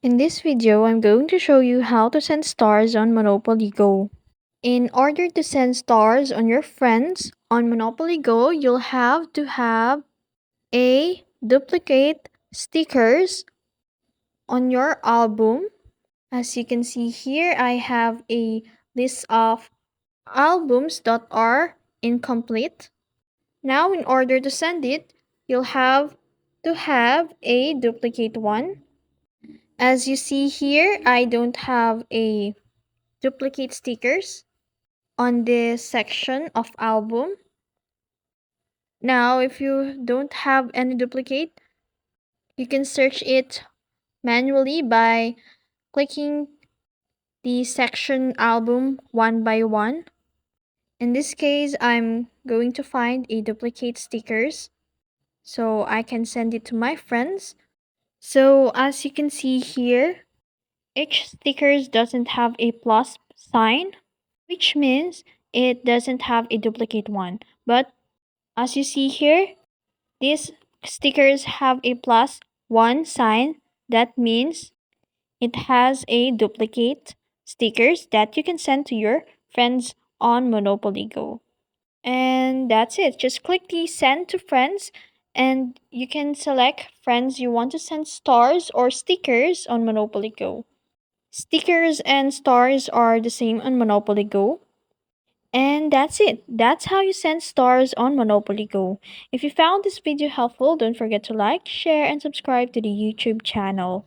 In this video, I'm going to show you how to send stars on Monopoly Go. In order to send stars on your friends on Monopoly Go, you'll have to have a duplicate stickers on your album. As you can see here, I have a list of albums that are incomplete. Now, in order to send it, you'll have to have a duplicate one. As you see here, I don't have a duplicate stickers on this section of album. Now, if you don't have any duplicate, you can search it manually by clicking the section album one by one. In this case, I'm going to find a duplicate stickers so I can send it to my friends. So as you can see here, each stickers doesn't have a plus sign, which means it doesn't have a duplicate one. But as you see here, these stickers have a plus one sign. That means it has a duplicate stickers that you can send to your friends on Monopoly Go. And that's it. Just click the send to friends and you can select friends you want to send stars or stickers on Monopoly Go. Stickers and stars are the same on Monopoly Go. And that's it. That's how you send stars on Monopoly Go. If you found this video helpful, don't forget to like, share, and subscribe to the YouTube channel.